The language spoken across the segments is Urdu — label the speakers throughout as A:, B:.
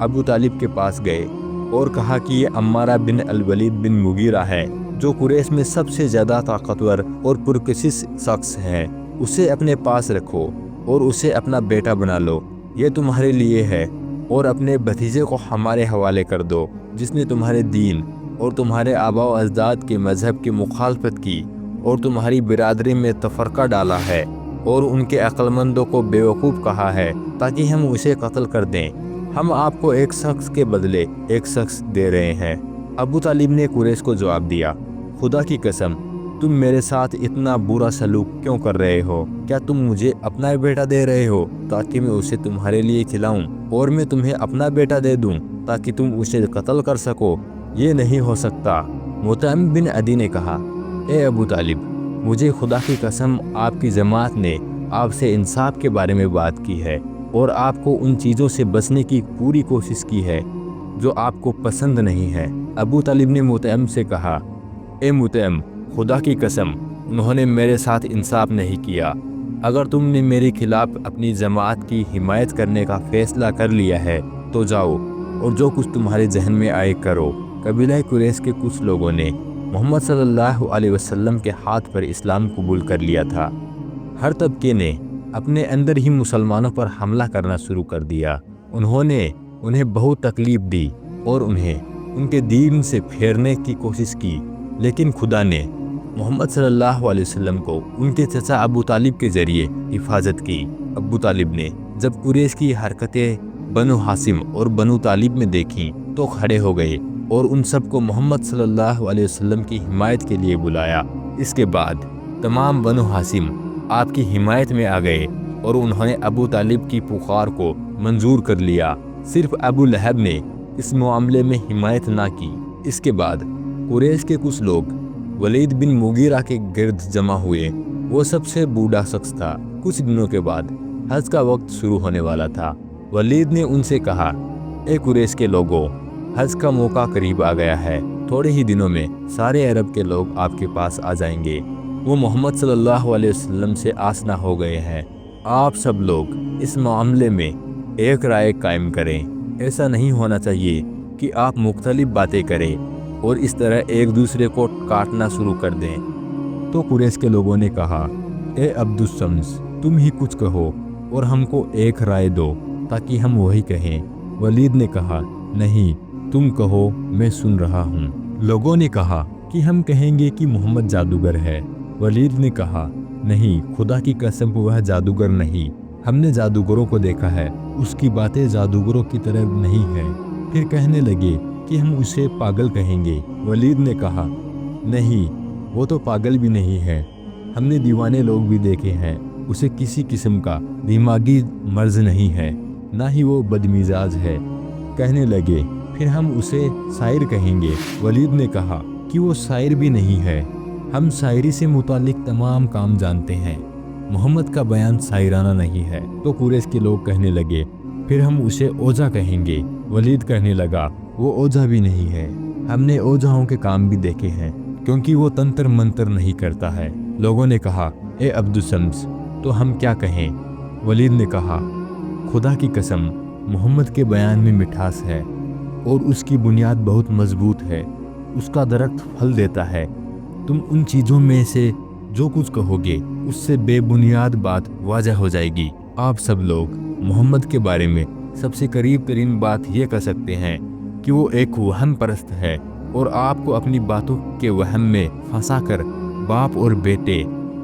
A: ابو طالب کے پاس گئے اور کہا کہ یہ عمارہ بن الولید بن مغیرہ ہے، جو قریش میں سب سے زیادہ طاقتور اور پرکشش شخص ہے۔ اسے اپنے پاس رکھو اور اسے اپنا بیٹا بنا لو، یہ تمہارے لیے ہے، اور اپنے بھتیجے کو ہمارے حوالے کر دو، جس نے تمہارے دین اور تمہارے آباء و اجداد کے مذہب کی مخالفت کی اور تمہاری برادری میں تفرقہ ڈالا ہے اور ان کے عقل مندوں کو بیوقوف کہا ہے تاکہ ہم اسے قتل کر دیں۔ ہم آپ کو ایک شخص کے بدلے ایک شخص دے رہے ہیں۔ ابو طالب نے قریش کو جواب دیا، خدا کی قسم، تم میرے ساتھ اتنا برا سلوک کیوں کر رہے ہو؟ کیا تم مجھے اپنا بیٹا دے رہے ہو تاکہ میں اسے تمہارے لیے کھلاؤں، اور میں تمہیں اپنا بیٹا دے دوں تاکہ تم اسے قتل کر سکو؟ یہ نہیں ہو سکتا۔ مطعم بن عدی نے کہا، اے ابو طالب، مجھے خدا کی قسم آپ کی جماعت نے آپ سے انصاف کے بارے میں بات کی ہے اور آپ کو ان چیزوں سے بچنے کی پوری کوشش کی ہے جو آپ کو پسند نہیں ہے۔ ابو طالب نے مطعم سے کہا، اے مطعم، خدا کی قسم، انہوں نے میرے ساتھ انصاف نہیں کیا۔ اگر تم نے میرے خلاف اپنی جماعت کی حمایت کرنے کا فیصلہ کر لیا ہے تو جاؤ اور جو کچھ تمہارے ذہن میں آئے کرو۔ قبیلہ قریش کے کچھ لوگوں نے محمد صلی اللہ علیہ وسلم کے ہاتھ پر اسلام قبول کر لیا تھا۔ ہر طبقے نے اپنے اندر ہی مسلمانوں پر حملہ کرنا شروع کر دیا۔ انہوں نے انہیں بہت تکلیف دی اور انہیں ان کے دین سے پھیرنے کی کوشش کی، لیکن خدا نے محمد صلی اللہ علیہ وسلم کو ان کے چچا ابو طالب کے ذریعے حفاظت کی۔ ابو طالب نے جب قریش کی حرکتیں بنو ہاشم اور بنو طالب میں دیکھیں تو کھڑے ہو گئے اور ان سب کو محمد صلی اللہ علیہ وسلم کی حمایت کے لیے بلایا۔ اس کے بعد تمام بنو ہاشم آپ کی حمایت میں آ گئے اور انہوں نے ابو طالب کی پکار کو منظور کر لیا۔ صرف ابو لہب نے اس معاملے میں حمایت نہ کی۔ اس کے بعد قریش کے کچھ لوگ ولید بن مغیرہ کے گرد جمع ہوئے۔ وہ سب سے بوڑھا شخص تھا۔ کچھ دنوں کے بعد حج کا وقت شروع ہونے والا تھا۔ ولید نے ان سے کہا، اے قریش کے لوگوں، حج کا موقع قریب آ گیا ہے۔ تھوڑے ہی دنوں میں سارے عرب کے لوگ آپ کے پاس آ جائیں گے۔ وہ محمد صلی اللہ علیہ وسلم سے آشنا ہو گئے ہیں۔ آپ سب لوگ اس معاملے میں ایک رائے قائم کریں۔ ایسا نہیں ہونا چاہیے کہ آپ مختلف باتیں کریں اور اس طرح ایک دوسرے کو کاٹنا شروع کر دیں۔ تو قریش کے لوگوں نے کہا، اے عبد الشمس، تم ہی کچھ کہو اور ہم کو ایک رائے دو تاکہ ہم وہی کہیں۔ ولید نے کہا، نہیں، تم کہو، میں سن رہا ہوں۔ لوگوں نے کہا کہ ہم کہیں گے کہ محمد جادوگر ہے۔ ولید نے کہا، نہیں، خدا کی قسم، وہ جادوگر نہیں۔ ہم نے جادوگروں کو دیکھا ہے، اس کی باتیں جادوگروں کی طرح نہیں ہیں۔ پھر کہنے لگے کہ ہم اسے پاگل کہیں گے۔ ولید نے کہا، نہیں، وہ تو پاگل بھی نہیں ہے، ہم نے دیوانے لوگ بھی دیکھے ہیں، اسے کسی قسم کا دماغی مرض نہیں ہے، نہ ہی وہ بدمزاج ہے۔ کہنے لگے، پھر ہم اسے شاعر کہیں گے۔ ولید نے کہا کہ وہ شاعر بھی نہیں ہے، ہم شاعری سے متعلق تمام کام جانتے ہیں، محمد کا بیان شاعرانہ نہیں ہے۔ تو قریش کے لوگ کہنے لگے، پھر ہم اسے اوجھا کہیں گے۔ ولید کہنے لگا، وہ اوجھا بھی نہیں ہے، ہم نے اوجھاؤں کے کام بھی دیکھے ہیں، کیونکہ وہ تنتر منتر نہیں کرتا ہے۔ لوگوں نے کہا، اے عبد الشمس، تو ہم کیا کہیں؟ ولید نے کہا، خدا کی قسم، محمد کے بیان میں مٹھاس ہے اور اس کی بنیاد بہت مضبوط ہے، اس کا درخت پھل دیتا ہے۔ تم ان چیزوں میں سے جو کچھ کہو گے اس سے بے بنیاد بات واضح ہو جائے گی۔ آپ سب لوگ محمد کے بارے میں سب سے قریب ترین بات یہ کہہ سکتے ہیں کہ وہ ایک وہم پرست ہے، اور آپ کو اپنی باتوں کے وہم میں پھنسا کر باپ اور بیٹے،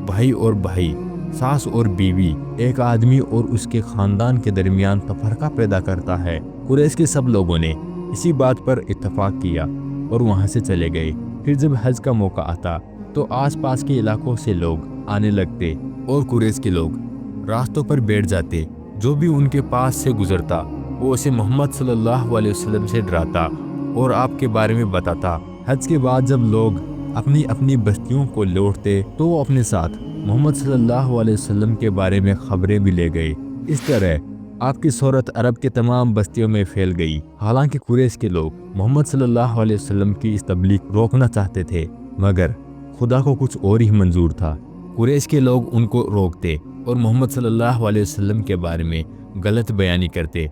A: بھائی اور بھائی، ساس اور بیوی، ایک آدمی اور اس کے خاندان کے درمیان تفرقہ پیدا کرتا ہے۔ قریش کے سب لوگوں نے اسی بات پر اتفاق کیا اور وہاں سے چلے گئے۔ پھر جب حج کا موقع آتا تو آس پاس کے علاقوں سے لوگ آنے لگتے اور قریش کے لوگ راستوں پر بیٹھ جاتے۔ جو بھی ان کے پاس سے گزرتا وہ اسے محمد صلی اللہ علیہ وسلم سے ڈراتا اور آپ کے بارے میں بتاتا۔ حج کے بعد جب لوگ اپنی اپنی بستیوں کو لوٹتے تو وہ اپنے ساتھ محمد صلی اللہ علیہ وسلم کے بارے میں خبریں بھی لے گئے۔ اس طرح آپ کی شہرت عرب کے تمام بستیوں میں پھیل گئی۔ حالانکہ قریش کے لوگ محمد صلی اللہ علیہ وسلم کی اس تبلیغ روکنا چاہتے تھے، مگر خدا کو کچھ اور ہی منظور تھا۔ قریش کے لوگ ان کو روکتے اور محمد صلی اللہ علیہ وسلم کے بارے میں غلط بیانی کرتے۔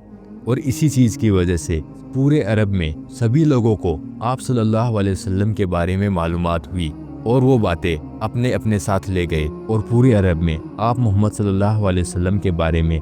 A: اور اسی چیز کی وجہ سے پورے عرب میں سبھی لوگوں کو آپ صلی اللہ علیہ وسلم کے بارے میں معلومات ہوئی اور وہ باتیں اپنے اپنے ساتھ لے گئے اور پورے عرب میں آپ محمد صلی اللہ علیہ وسلم کے بارے میں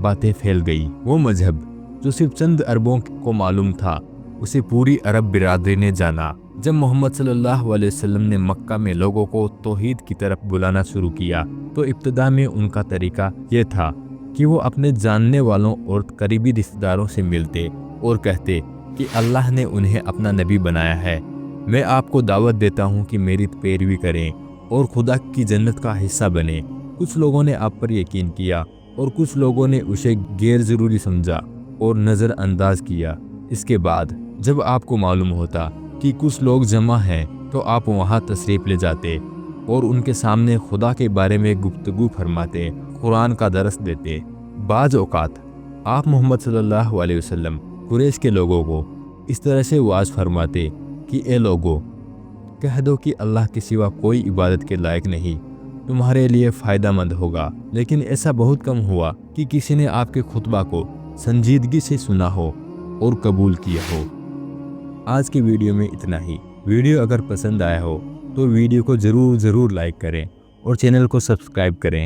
A: باتیں پھیل گئی۔ وہ مذہب جو صرف چند عربوں کو معلوم تھا اسے پوری عرب برادری نے جانا۔ جب محمد صلی اللہ علیہ وسلم نے مکہ میں لوگوں کو توحید کی طرف بلانا شروع کیا تو ابتدا میں ان کا طریقہ یہ تھا کہ وہ اپنے جاننے والوں اور قریبی رشتہ داروں سے ملتے اور کہتے کہ اللہ نے انہیں اپنا نبی بنایا ہے، میں آپ کو دعوت دیتا ہوں کہ میری پیروی کریں اور خدا کی جنت کا حصہ بنیں۔ کچھ لوگوں نے آپ پر یقین کیا اور کچھ لوگوں نے اسے غیر ضروری سمجھا اور نظر انداز کیا۔ اس کے بعد جب آپ کو معلوم ہوتا کہ کچھ لوگ جمع ہیں تو آپ وہاں تشریف لے جاتے اور ان کے سامنے خدا کے بارے میں گفتگو فرماتے، قرآن کا درس دیتے۔ بعض اوقات آپ محمد صلی اللہ علیہ وسلم قریش کے لوگوں کو اس طرح سے وعظ فرماتے کہ اے لوگو، کہہ دو کہ اللہ کے سوا کوئی عبادت کے لائق نہیں، تمہارے لیے فائدہ مند ہوگا۔ لیکن ایسا بہت کم ہوا کہ کسی نے آپ کے خطبہ کو سنجیدگی سے سنا ہو اور قبول کیا ہو۔ آج کی ویڈیو میں اتنا ہی۔ ویڈیو اگر پسند آیا ہو تو ویڈیو کو ضرور لائک کریں اور چینل کو سبسکرائب کریں۔